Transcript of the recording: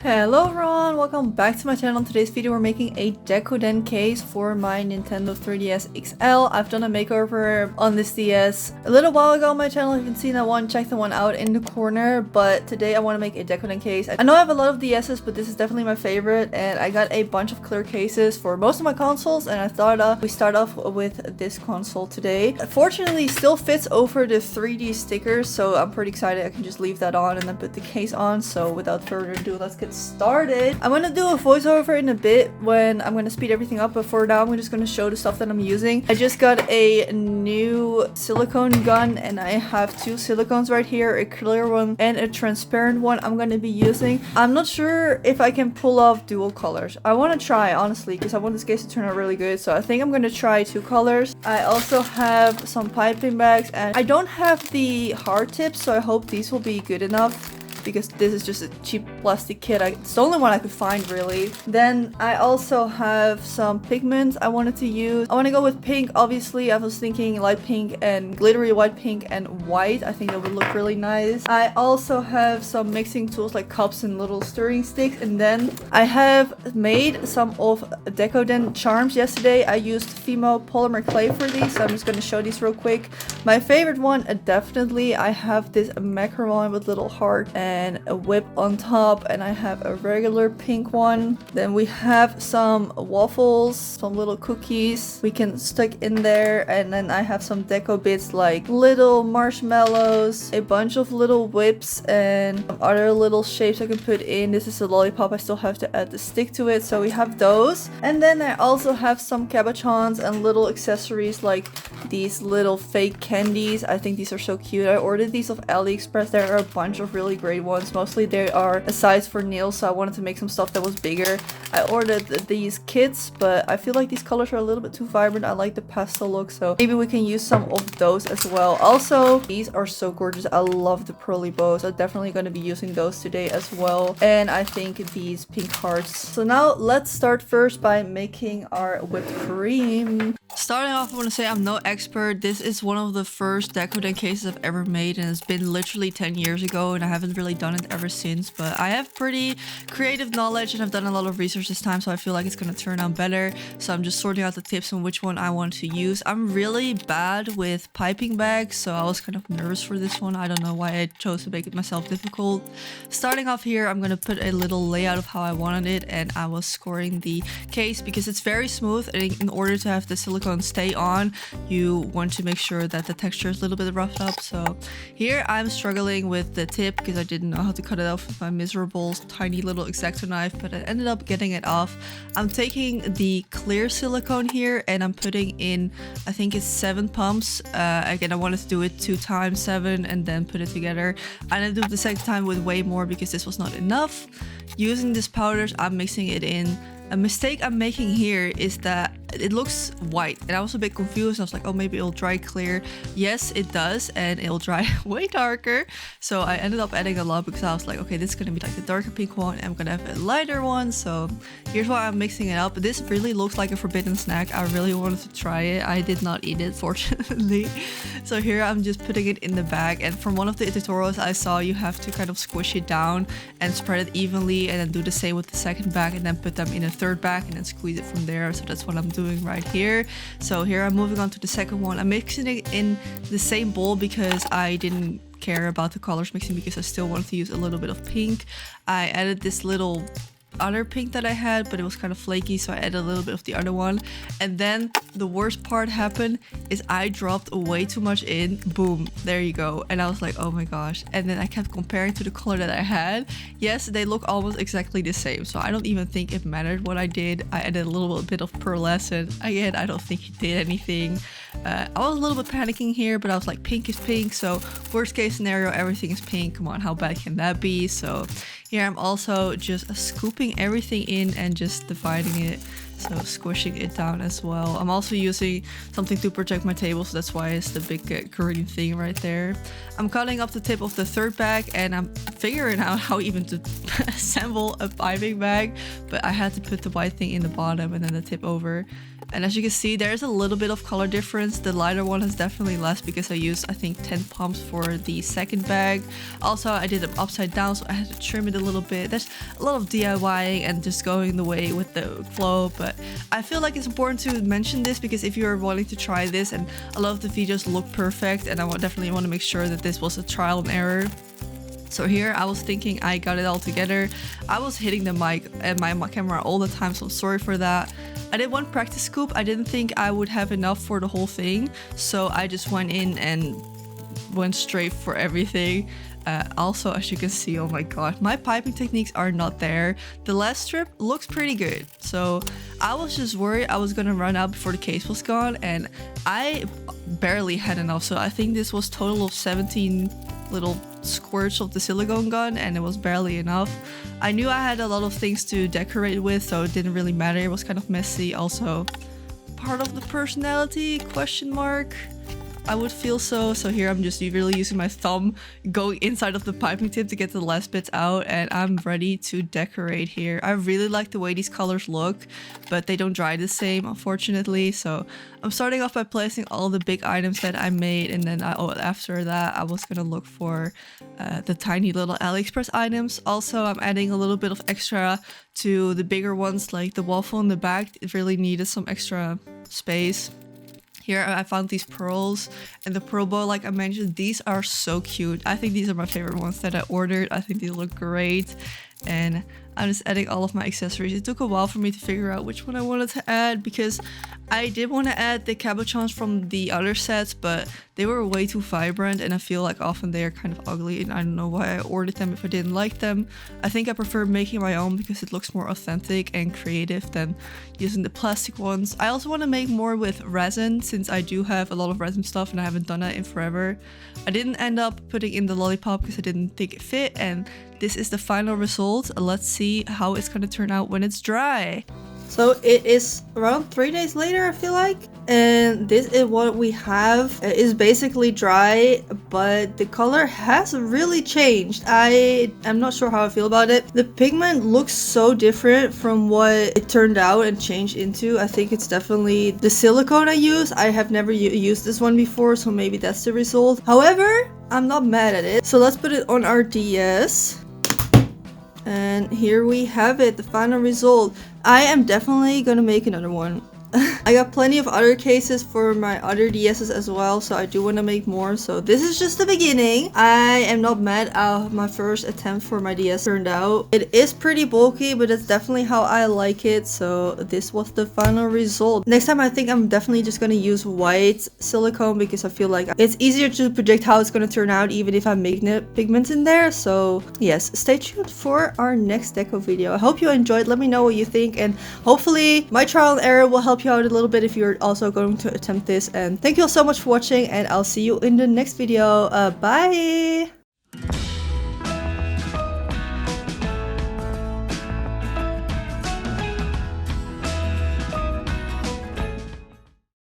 Hello everyone, welcome back to my channel. In today's video we're making a Deco case for my Nintendo 3DS XL. I've done a makeover on this DS a little while ago on my channel. If you haven't seen that one, check the one out in the corner. But today I want to make a Deco case. I know I have a lot of DSs, but this is definitely my favorite. And I got a bunch of clear cases for most of my consoles. And I thought we start off with this console today. Fortunately, still fits over the 3D stickers. So I'm pretty excited. I can just leave that on and then put the case on. So without further ado, let's get started. I'm gonna do a voiceover in a bit when I'm gonna speed everything up, but for now I'm just gonna show the stuff that I'm using. I just got a new silicone gun and I have two silicones right here, a clear one and a transparent one I'm gonna be using. I'm not sure if I can pull off dual colors. I want to try, honestly, because I want this case to turn out really good, so I think I'm gonna try two colors. I also have some piping bags and I don't have the hard tips, so I hope these will be good enough, because this is just a cheap plastic kit. It's the only one I could find, really. Then I also have some pigments I wanted to use. I want to go with pink, obviously. I was thinking light pink and glittery white pink and white. I think that would look really nice. I also have some mixing tools like cups and little stirring sticks. And then I have made some of Deco charms yesterday. I used Fimo polymer clay for these, so I'm just going to show these real quick. My favorite one, definitely, I have this macaron with little heart and a whip on top, and I have a regular pink one. Then we have some waffles, some little cookies we can stick in there, and then I have some deco bits like little marshmallows, a bunch of little whips, and some other little shapes I can put in. This is a lollipop. I still have to add the stick to it, so we have those. And then I also have some cabochons and little accessories like these little fake candies. I think these are so cute. I ordered these off AliExpress. There are a bunch of really great ones. Mostly they are a size for nails, so I wanted to make some stuff that was bigger. I ordered these kits, but I feel like these colors are a little bit too vibrant. I like the pastel look, so maybe we can use some of those as well. Also, these are so gorgeous. I love the pearly bows. I'm definitely going to be using those today as well. And I think these pink hearts. So now let's start first by making our whipped cream. Starting off, I want to say I'm no expert. This is one of the first Deco cases I've ever made, and it's been literally 10 years ago, and I haven't really done it ever since. But I have pretty creative knowledge and I've done a lot of research this time, so I feel like it's going to turn out better. So I'm just sorting out the tips on which one I want to use. I'm really bad with piping bags, so I was kind of nervous for this one. I don't know why I chose to make it myself difficult. Starting off here, I'm going to put a little layout of how I wanted it, and I was scoring the case because it's very smooth, and in order to have the silicone stay on, you want to make sure that the texture is a little bit roughed up. So here I'm struggling with the tip because I didn't know how to cut it off with my miserable tiny little X-Acto knife, but I ended up getting it off. I'm taking the clear silicone here and I'm putting in, I think it's 7 pumps. Again, I wanted to do it 2 times 7 and then put it together. I didn't do it the second time with way more because this was not enough. Using these powders, I'm mixing it in. A mistake I'm making here is that it looks white, and I was a bit confused. I was like, oh, maybe it'll dry clear. Yes, it does, and it'll dry way darker. So I ended up adding a lot because I was like, okay, this is gonna be like the darker pink one, and I'm gonna have a lighter one. So here's why I'm mixing it up. This really looks like a forbidden snack. I really wanted to try it. I did not eat it, fortunately. So here I'm just putting it in the bag, and from one of the tutorials I saw, you have to kind of squish it down and spread it evenly, and then do the same with the second bag, and then put them in a third bag and then squeeze it from there. So that's what I'm doing right here. So here I'm moving on to the second one. I'm mixing it in the same bowl because I didn't care about the colors mixing, because I still wanted to use a little bit of pink. I added this little other pink that I had, but it was kind of flaky, so I added a little bit of the other one. And then the worst part happened is I dropped way too much in. Boom, there you go. And I was like, oh my gosh. And then I kept comparing to the color that I had. Yes, they look almost exactly the same, so I don't even think it mattered what I did. I added a little bit of pearlescent. Again, I don't think it did anything. I was a little bit panicking here, but I was like, pink is pink, so worst case scenario, everything is pink. Come on, how bad can that be? So here I'm also just scooping everything in and just dividing it. so squishing it down as well. I'm also using something to protect my table, so that's why it's the big green thing right there. I'm cutting off the tip of the third bag, and I'm figuring out how even to assemble a piping bag, but I had to put the white thing in the bottom and then the tip over. And as you can see, there's a little bit of color difference. The lighter one has definitely less because I used, I think, 10 pumps for the second bag. Also, I did it upside down, so I had to trim it a little bit. There's a lot of DIYing and just going the way with the flow, but I feel like it's important to mention this because if you're wanting to try this, and a lot of the videos look perfect, and I definitely want to make sure that this was a trial and error. So here I was thinking I got it all together. I was hitting the mic and my camera all the time, so I'm sorry for that. I did one practice scoop. I didn't think I would have enough for the whole thing, so I just went in and went straight for everything. Also, as you can see, oh my god, my piping techniques are not there. The last strip looks pretty good, so I was just worried I was gonna run out before the case was gone, and I barely had enough. So I think this was total of 17 little squirts of the silicone gun, and it was barely enough. I knew I had a lot of things to decorate with, so it didn't really matter. It was kind of messy. Also, part of the personality, question mark. I would feel so. So here I'm just really using my thumb going inside of the piping tip to get the last bits out, and I'm ready to decorate here. I really like the way these colors look, but they don't dry the same, unfortunately. So I'm starting off by placing all the big items that I made, and then after that I was gonna look for the tiny little AliExpress items. Also, I'm adding a little bit of extra to the bigger ones, like the waffle in the back. It really needed some extra space. Here I found these pearls and the pearl bow, like I mentioned. These are so cute. I think these are my favorite ones that I ordered. I think they look great, and I'm just adding all of my accessories. It took a while for me to figure out which one I wanted to add because I did want to add the cabochons from the other sets, but they were way too vibrant and I feel like often they are kind of ugly, and I don't know why I ordered them if I didn't like them. I think I prefer making my own because it looks more authentic and creative than using the plastic ones. I also want to make more with resin since I do have a lot of resin stuff and I haven't done that in forever. I didn't end up putting in the lollipop because I didn't think it fit, and this is the final result. Let's see how it's gonna turn out when it's dry. So it is around 3 days later, I feel like, and this is what we have. It is basically dry, but the color has really changed. I am not sure how I feel about it. The pigment looks so different from what it turned out and changed into. I think it's definitely the silicone I use. I have never used this one before, so maybe that's the result. However, I'm not mad at it. So let's put it on our DS. And here we have it, the final result. I am definitely gonna make another one. I got plenty of other cases for my other DSs as well, so I do want to make more. So this is just the beginning. I am not mad how my first attempt for my DS turned out. It is pretty bulky, but it's definitely how I like it. So this was the final result. Next time I think I'm definitely just going to use white silicone because I feel like it's easier to predict how it's going to turn out even if I make pigments in there. So yes, stay tuned for our next deco video. I hope you enjoyed. Let me know what you think, and hopefully my trial and error will help you out a little bit if you're also going to attempt this. And thank you all so much for watching, and I'll see you in the next video. Bye!